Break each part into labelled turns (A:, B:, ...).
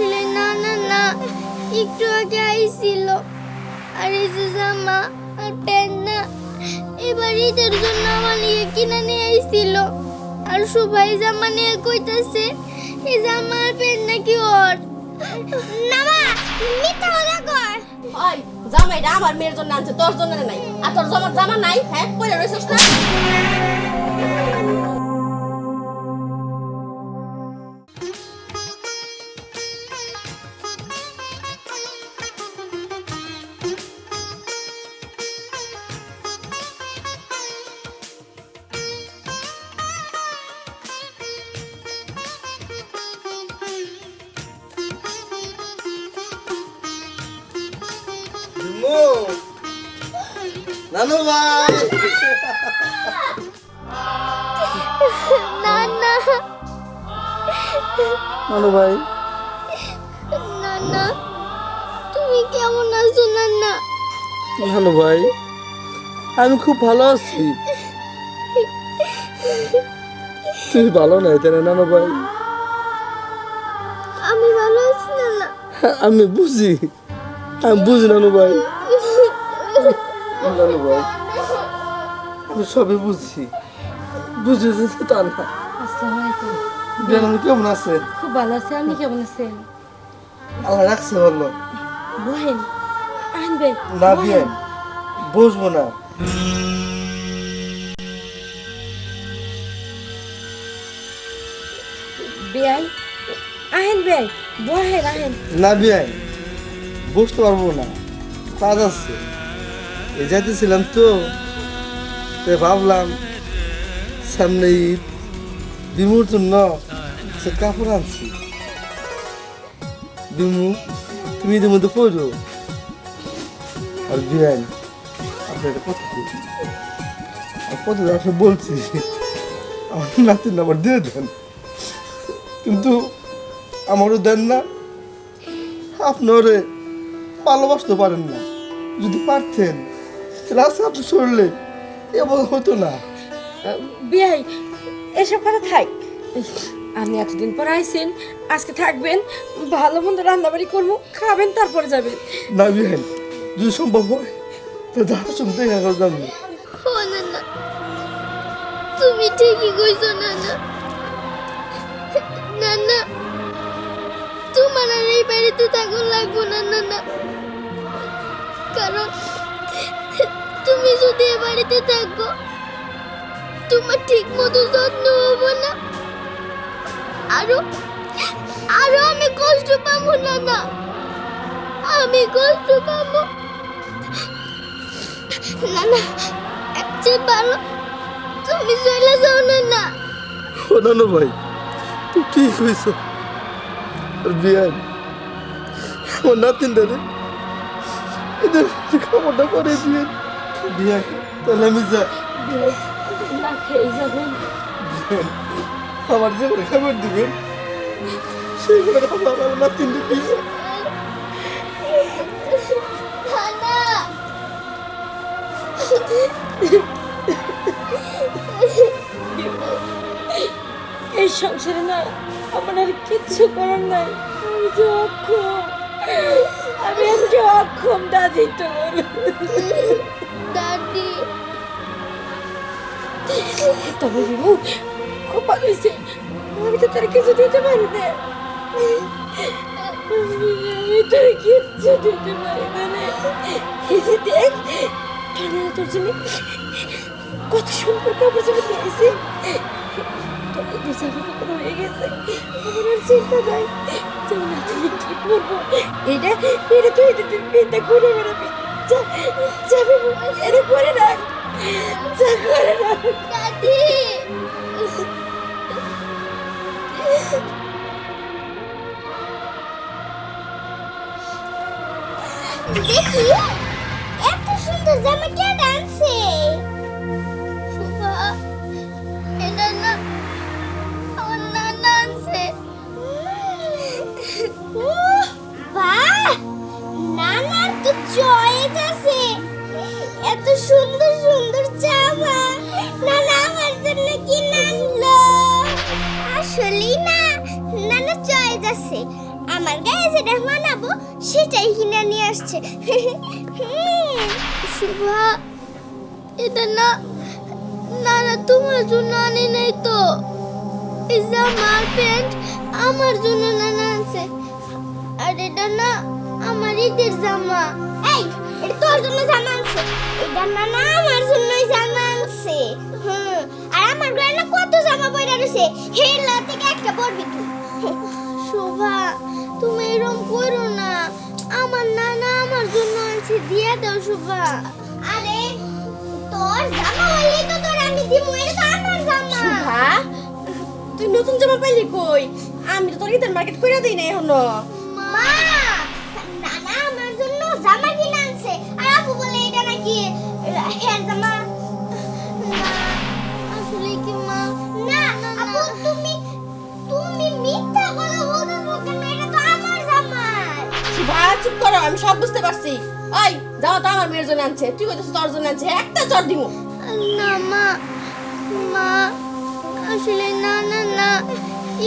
A: আসলে না না না, একটু আগে আইছিল। আর এই যে জামা আর প্যান্ট না, এবার ঈদের জন্য আমার নিয়ে কিনা নিয়ে আইছিল। আর সবাই জামা নিয়ে কইতাছে এই জামা আর প্যান্ট নাকি ওর। না মা, মিথ্যা কথা কর।
B: ওই জামাইটা আমার মেয়ের জন্য আনছে, তোর জন্য নাই। আর তোর জামা নাই, হ্যাঁ কইরা রইছস না?
C: নানু ভাই,
A: না না
C: নানু ভাই,
A: না না, তুমি কেমন আছো না না?
C: নানু ভাই, আমি খুব ভালো আছি। তুমি ভালো নাই তাই না নানু ভাই?
A: আমি ভালো আছি না না।
C: আমি বুঝি নানু ভাই, নানু ভাই, আমি সবই বুঝছি তা না।
B: আসসালামু আলাইকুম।
C: বিয়ান কেমন আছে?
B: খুব ভালো আছি, আপনি কেমন আছেন?
C: আল্লাহ রাখছে বললো।
B: বহেন আনবে
C: না বিয়ান, বসবো না।
B: বেআই আহেন বেআই, বহেন আহেন।
C: না বিয়ান, বসতে পারবো না, কাজ আছে। এই যাইতেছিলাম তো, তাই ভাবলাম সামনে ঈদ, বিমুর জন্য সে কাপড় আনছি। বিমু, তুমি ঈদের মধ্যে পড়ো। আর বিয়ান, আপনার একটা কথা বলি। কথা আসলে বলছি, আমার নাতির নাম্বার দিয়ে দেন, কিন্তু আমারও দেন না। আপনি ওরে ভালোবাসতে পারেন না। যদি পারতেন তাহলে আজকে আপনি সরলে এমন হতো না।
B: বেআই এসব কথা থাক, আপনি এতদিন পর আইছেন, আজকে থাকবেন, ভালো মন্দ রান্নাবাড়ি করবো, খাবেন, তারপরে যাবেন।
C: না বিহেন, যদি সম্ভব হয় তো যাওয়ার সময় দেখা করতাম না।
A: ও না না, তুমি ঠিকই কইছো না না। না না, তোমার আর এই বাড়িতে থাকুন লাগবো না না না। কারণ তুমি যদি এ বাড়িতে থাকো, তোমার ঠিক মতো যত্ন হবো না। আরো আরো আমি কষ্ট পাবো না না, আমি কষ্ট পাবো না না। একচেয়ে ভালো তুমি চলে যাও না না।
C: ও নানু ভাই, তুই ঠিক হয়েছ। আর বিয়ান, আমার নাতিনটা রে এদের খাবারটা করে বিয়ান। বিয়ান, তাহলে আমি যা।
B: না খেয়ে যাবেন।
C: বিয়ান, আমার যে করে খাবার দিবেন সেইগুলো খাবার আমার নাতিনটা দিয়ে।
A: খানা
B: এই সংসারে না আমার আর কিচ্ছু করার নাই, আমি যে অক্ষম, আমি আজকে অক্ষম দাদি। তোর
A: দাদি,
B: তবে বিভু খুব ভালো হয়েছে, আমি তো তোর কিছু দিতে পারি না, আমি তোর কিচ্ছু দিতে পারি না রে। এই যে দেখ, ঠান্ডা তোর জন্য কত সুন্দর কাপড় চোপড় দিয়েছি, তোর ঈদের জামা কাপড় হয়ে গেছে, আমার আর চিন্তা নাই। তোর নাতিনি ঠিক করবো, এটা তুই ঈদের দিন বিয়েটা করে বেড়াবি। যা যাবে, এটা করে রাখ, যা করে রাখ।
A: দাদি, দেখি এত সুন্দর জামা কে আনছে? শুভা, এটা না আমার নানা আনছে। বাহ, নানার তো চয়েস আছে, এত সুন্দর সুন্দর জামা নানা আমার জন্য কিনে আনলো। আসলেই না, নানা চয়েস আছে। আমার গায়ে যেটা মানাবো সেটাই কিনে নিয়ে আসছে। শুভা, এটা না না না তোমার জন্য আনি নাই তো। এই জামা আর প্যান্ট আমার জন্য নানা আনছে। আর এটা না আমার ঈদের জামা। এই, এটা তোর জন্য জামা আনছে। এটা না না আমার জন্যই জামা আনছে। আর আমার গায়ে না কত জামা পরে রয়েছে, হেলা থেকে একটা পরবি তুই। শোভা, তুমি এরকম করো না। আমার নানা আমার জন্য আনছে, দিয়ে দাও শোভা। আরে তোর জামা হইলেই তো তোর আমি দিমু, এটা তো আমার জামা।
B: শোভা, তুই নতুন জামা পাইলি কই? আমি তো তোর ঈদের মার্কেট কইরা দেই না এখনো।
A: মা, নানা আমার জন্য জামা কিনে আনছে। আর আপু বলে এটা নাকি হেয়ার জামা। না, আসলে কি মা? না আপু, তুমি মিথ্যা কথা বলছো কেন? এটা তো আমার জামা।
B: শোভা, চুপ করো, আমি সব বুঝতে পারছি। ওই যাও, তো আমার মেয়ের জন্য আনছে, তুই কইতেছিস তোর জন্য আনছে, একটা চড় দিমু।
A: না মা, মা আসলে না না না,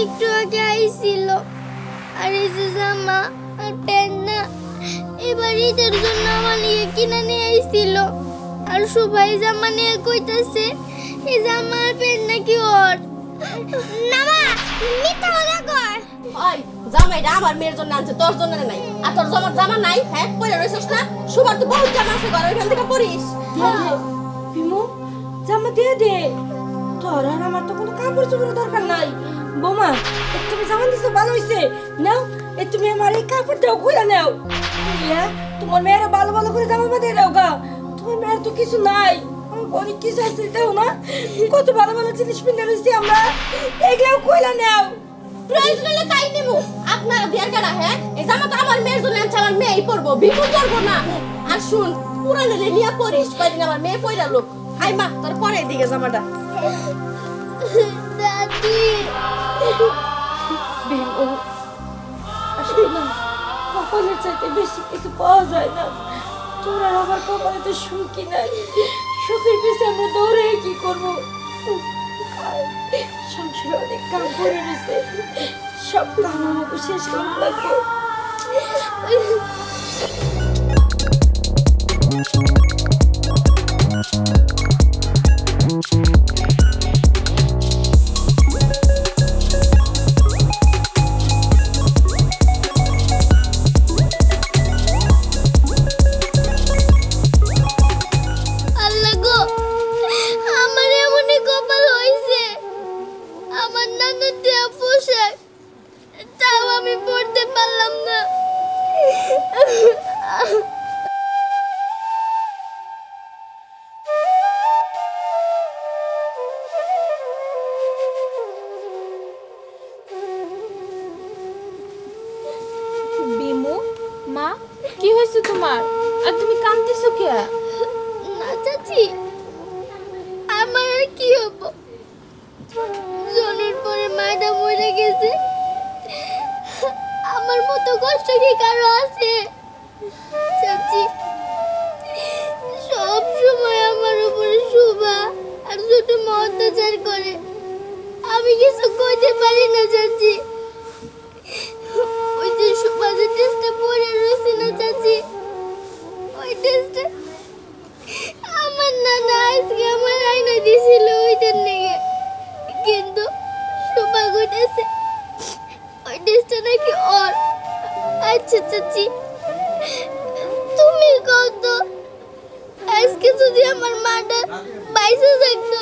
A: একটু আগে আইছিল। আর এই যে জামা আর প্যান্ট না, এবার ঈদের জন্য আমার নিয়ে কিনে নিয়ে আইছিল। আর সবাই জামা নিয়ে কইতাছে এই জামা আর প্যান্ট নাকি ওর। না মা, মিথ্যা কথা কর।
B: ওই জামাইটা আমার মেয়ের জন্য আনছে, তোর জন্য নাই। আর তোর জামা নাই, হ্যাঁ পরে রইছিস না? শোভার তো বহুত জামা আছে ঘরে, ওইখান থেকে পরিস।
D: বিমু, জামা দিয়ে দে। তোর আর আমার তো কোনো কাপড় চোপড়ের দরকার নাই। বোমা, তুমি জামা দিছো, ভালো হইছে। নাও, তুমি আমার এই কাপড়টাও খুলে নাও। ইয়া, তোমার মেয়েরা ভালো ভালো করে জামা বাঁধিয়ে দাও গা। তোমার মেয়ের তো কিছু নাই, আমার অনেক কিছু আছে, দাও না। কত ভালো ভালো জিনিস কিনে রয়েছি আমরা, এগুলাও খুলে নাও।
B: প্রয়োজন হলে তাই নিমু। আপনারা বিয়ার কেনা, হ্যাঁ? এই জামা তো আমার মেয়ের জন্য আনছে, আমার মেয়েই পরবো, বিপু পরবো না। আর শুন, পুরানো নিয়ে পরিস, কয়দিন আমার মেয়ে পয়রা লোক। হাই মা, তোর পরে দিকে জামাটা।
A: দাদি,
D: বিমু, আসলে না, কপালের চাইতে বেশি কিছু পাওয়া যায় না। তোর আর আমার কপালে তো সুখই নাই। সুখের পিছনে আমরা দৌড়ে কি করবো? সংসারে অনেক কাম করে রয়েছে, সব কাম আমাকে শেষ করা লাগবে।
A: আল্লাহ গো, আমার এমনই কপাল হইছে। আমার নানার দেয়া পোশাক তাও আমি পরতে পারলাম না।
E: বিমু, মা, কি হয়েছে তোমার? আর তুমি কাঁদতেছো কে?
A: না চাচি, আমার আর কি হবো? জনের পরে মায়েরা মরে গেছে, আমার মতো কষ্ট কি কারো আছে? চাচি, সব সময় আমার উপরে শোভা আর ছোট মা অত্যাচার করে। আমি কিছু কইতে পারি না চাচি। ওই যে শোভা যে ড্রেসটা পরে রয়েছে না চাচি, ওই ড্রেসটা আমার নানা আজকে আমার আয়না দিয়েছিল ওইটার লেগে। কিন্তু শোভা কইতেছে ওই ড্রেসটা নাকি ওর। আচ্ছা চাচি, তুমি কত আজকে যদি আমার মাটা বাইসে থাকতো,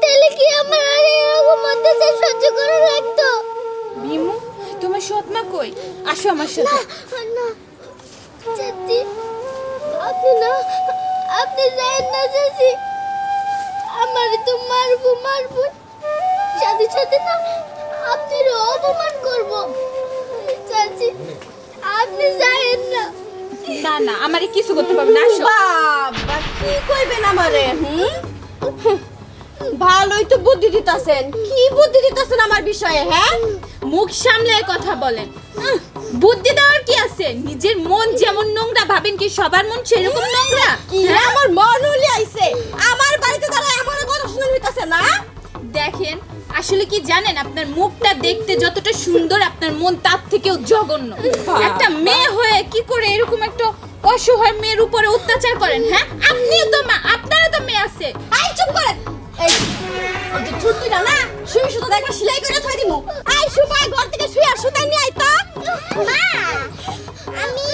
A: তাহলে কি আমার আর এরকম অত্যাচার সহ্য করে লাগতো?
E: বিমু, তোমার সৎ মা কই? আসো আমার সাথে।
A: না চাচি, আপনি যায়েন না চাচি। আমার তো মারবো, সাথে সাথে না আপনারও অপমান করবো। চাচি, আপনি যায়েন না।
E: না না, আমারে কিছু করতে পারবে না। আসো।
B: বাবা, কি কইবেন আমারে? ভালোই তো বুদ্ধি দিতাছেন। কি বুদ্ধি দিতাছেন আমার বিষয়ে, হ্যাঁ?
E: মুখ সামলে কথা বলেন। বুদ্ধি দেওয়ার কি আছে? নিজের মন যেমন নোংরা, ভাবেন কি সবার মন সেরকম নোংরা?
B: কি আমার মন উলি আইছে? আমার বাড়িতে তারা এমন কথা শুনে নিতেছে না?
E: দেখেন, আসলে কি জানেন, আপনার মুখটা দেখতে যতটা সুন্দর, আপনার মন তার থেকেও জঘন্য। একটা মেয়ে হয়ে কি করে এরকম একটা অসহায় মেয়ের উপরে অত্যাচার করেন? হ্যাঁ, আপনিও তো মা, আপনারও তো মেয়ে আছে।
B: আই চুপ করেন। এই যে ঠুট তুই না শুই সুতো দেখবা সেলাই করে থই দিমু। আই সুপাই ঘর থেকে শুই আর সুতাই নিয়ে আই তো।
A: মা, আমি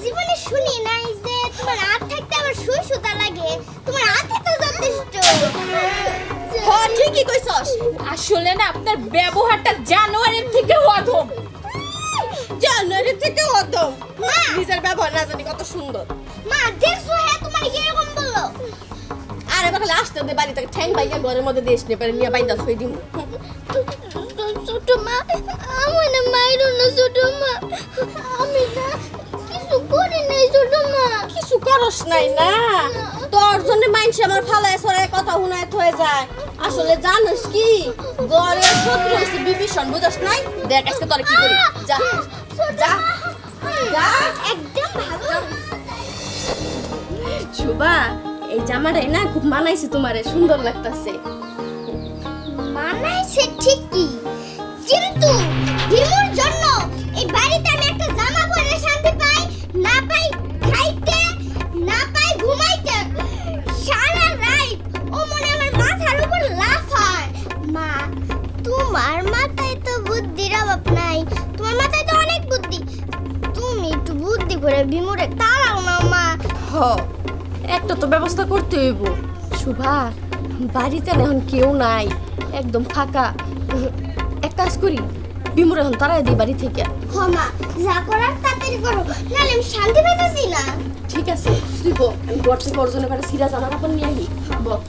A: জীবনে শুনি নাই যে তোমার হাত থাকতে আবার সুই সুতা লাগে। তোমার হাতে তো যথেষ্ট।
B: হ ঠিকই কইছস।
E: আসলে না আপনার ব্যবহারটা জানোয়ারের থেকে অধম।
B: জানুয়ারি থেকে অদম।
A: মা,
B: নিজের ব্যবহার না জানি কত সুন্দর।
A: মা দেখছো হ্যাঁ তোমার কিরকম বললো?
B: আর এবার খালি আসতে দে বাড়ি থেকে ঠ্যাং বাইয়া ঘরের মধ্যে দেশ নিয়ে পারে নিয়ে বাইন্দা থই দিমু।
A: ছোট মা, আমার না মাইরো না ছোট মা। আমি না কিছু করি নাই ছোট মা।
B: কিছু করস নাই না, তোর জন্য মাইনসে আমার ফালায় সরায় কথা শুনায় থয়ে যায়। আসলে জানিস কি, ঘরের শত্রু হইছে বিভীষণ, বুঝছ নাই? দেখ আজকে তোর কি করি। যা যা যা।
A: একদম ভালো।
B: শুভা, এই জামাটাই না খুব মানাইছে তোমারে, সুন্দর লাগতাছে।
A: মানাইছে ঠিকই, কিন্তু হিমুর জন্য এই বাড়িতে আমি একটা জামা পরে শান্তি পাই না, পাই খাইতে না, পাই ঘুমাইতে। সারা রাত ও মনে আমার মাথার উপর লাফায়। মা, তোমার মাথায় তো বুদ্ধির অভাব নাই, তোমার মাথায় তো অনেক বুদ্ধি। তুমি একটু বুদ্ধি করে বিমুরে তাড়াও না মা।
B: হ, একটা তো ব্যবস্থা করতে হইব। শুভা, বাড়িতে না এখন কেউ নাই, একদম ফাঁকা। এক কাজ করি, বিমুর এখন তাড়াই দিই বাড়ি থেকে।
A: হ মা, যা করার তাড়াতাড়ি করো, নাহলে আমি শান্তি পাইতেছি না।
B: ঠিক আছে, তুই বল, আমি ঘর থেকে অর্জনের করে সিরা জামা কাপড় নিয়ে আহি। বল।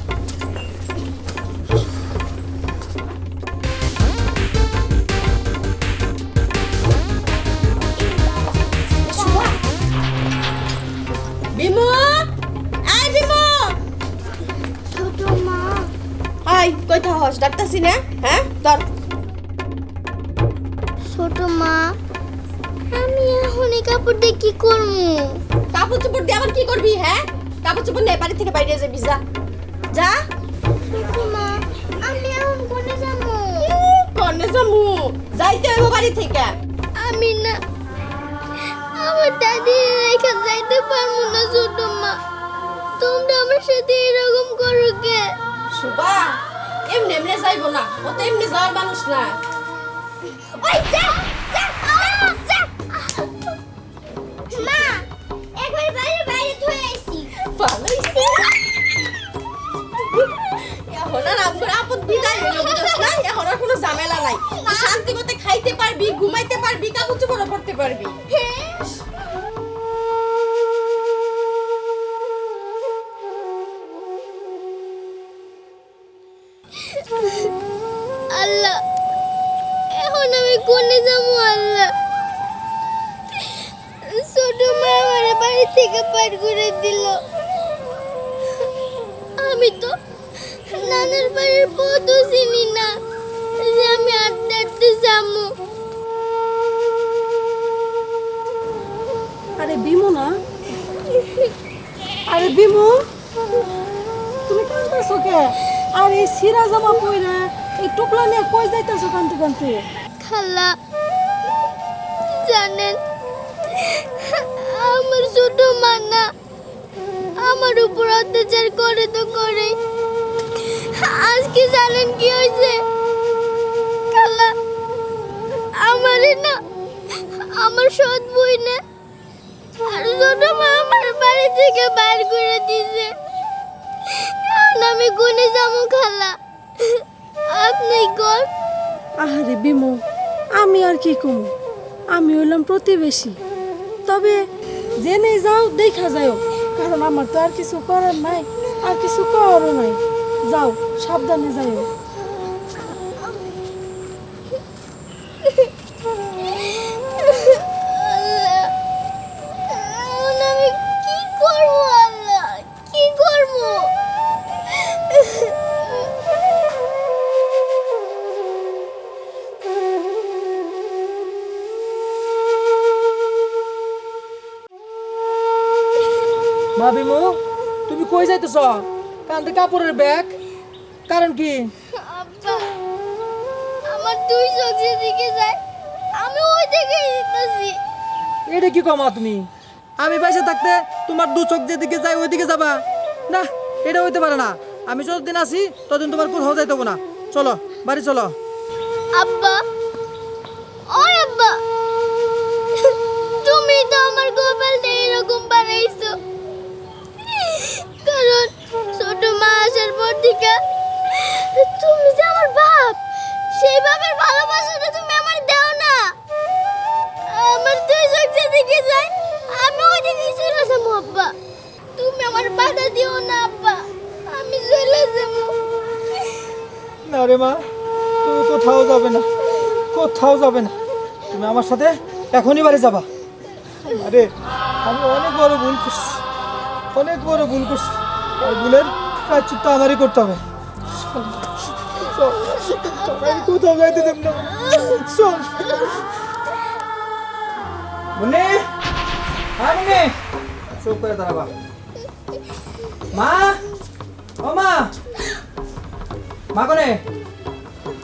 B: বিমু, আই বিমু,
A: ছোট মা,
B: আই কইতা হস ডাকতাছি না? হ্যাঁ ধর।
A: ছোট মা, আমি এখন এই কাপড় দিয়ে কি করবো?
B: কাপড় চোপড় দিয়ে আবার কি করবি? হ্যাঁ, কাপড় চোপড় নিয়ে বাড়ি থেকে বাইরে যাবি। যা যা।
A: ছোট মা, আমি এখন কোনে যাবো?
B: কনে যামু? যাইতে হইব বাড়ি থেকে।
A: আমি না আমার দাদি রেখে যাইতে পারবো না ছোট মা। তোমরা আমার সাথে এরকম করো কে?
B: শুভা, এমনি এমনি যাইব না, ও তো এমনি যাওয়ার মানুষ না।
A: ওই যা যা যা। মা, একবার বাইরে বাইরে ধুয়ে আইছি।
B: ভালো হইছে। এখন আর আমার আপদ বিদায় হইল, বুঝছ না? এখন আর কোনো ঝামেলা নাই। তুই শান্তি মতে খাইতে পারবি, ঘুমাইতে পারবি, কাপড় চোপড় পরতে পারবি।
A: আল্লাহ, এখন আমি কোনে যাবো? আল্লাহ, ছোট মা আমার বাড়ি থেকে পার করে দিল। আমি তো নানার বাড়ির পথও চিনি না যে আমি আটতে আটতে যাবো।
D: আরে বিমু না, আরে বিমু, তুমি কাঁদতেছো কে? আর এই সিরা জামা পইরা এই টুকলা নিয়ে কই যাইতেছো কানতে কানতে?
A: খালা, জানেন আমার ছোট মা না আমার উপর অত্যাচার করে তো করে। আজকে জানেন কি হয়েছে? খালা, আমারে না আমার সৎ বই না আর ছোট মা আমার বাড়ি থেকে বাইর করে দিয়েছে। এখন আমি কোনে যাবো খালা? আপনি কোন?
D: আরে বিমু, আমি আর কি কমু? আমি হইলাম প্রতিবেশী। তবে জেনে যাও, দেখা যাও, কারণ আমার তো আর কিছু করার নাই, আর কিছু করারও নাই। যাও, সাবধানে যাও।
A: আল্লাহ, এখন আমি কি করবো? আল্লাহ, কি করবো?
F: মা বিমু, তুমি কই যাইতেছ? কান্দে কাপড়ের ব্যাগ, কারণ কি?
A: আব্বা, দুই চোখ যেদিকে যায় আমি ওই দিকেই যেতেছি।
F: এটা কি কমা তুমি? আমি বাইসে থাকতে তোমার দু চোখ যেদিকে যায় ওইদিকে যাবা না? এটা হইতে পারে না। আমি যতদিন আছি ততদিন তোমার কোথাও যাইতে হবে না। চলো বাড়ি চলো।
A: আব্বা, ওই আব্বা, তুমি তো আমার কপালটা এরকম বানাইছো। কারণ ছোট মা আসার পর থেকে তুমি যে আমার বাপ, সেই বাপের ভালোবাসাটা তুমি আমার দাও না। আমার দুই চোখ যেদিকে যায় আমি ওইদিকেই চলে যাবো আব্বা। তুমি আমার বাধা দিও না আব্বা, আমি চলে যাবো।
F: না রে মা, তুমি কোথাও যাবে না, কোথাও যাবে না। তুমি আমার সাথে এখনই বাড়ি যাবা। আরে আমি অনেক বড় ভুল করছি, অনেক বড় ভুল করছি। আর ভুলের প্রায়শ্চিত্ত আমারই করতে হবে। চল, চল, আমি কোথাও যাইতে দেব না। চল মুন্নি, হ্যাঁ মুন্নি, চুপ করে দাঁড়াবা। মা, ও মা, মা কোনে?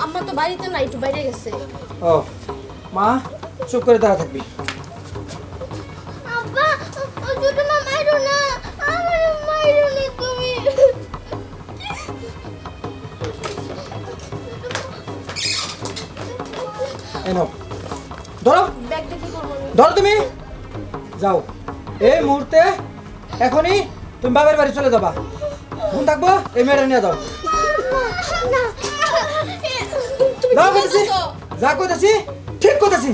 B: আম্মা তো বাড়িতে না, একটু বাইরে গেছে।
F: ও মা, চুপ করে দাঁড়া থাকবি।
A: আব্বা, ও ছোট মা মাইরো না, আমার মাইরো না তুমি।
F: এই নাও, ধরো,
B: ব্যাগ দেখি করবো আমি।
F: ধরো তুমি। যাও এই মুহূর্তে, এখনই তুমি বাবার বাড়ি চলে যাবা। ফোন থাকবো, এই মেয়েটা নিয়ে যাও।
A: না,
F: যাও কইতেছি, যা কইতেছি ঠিক কইতেছি।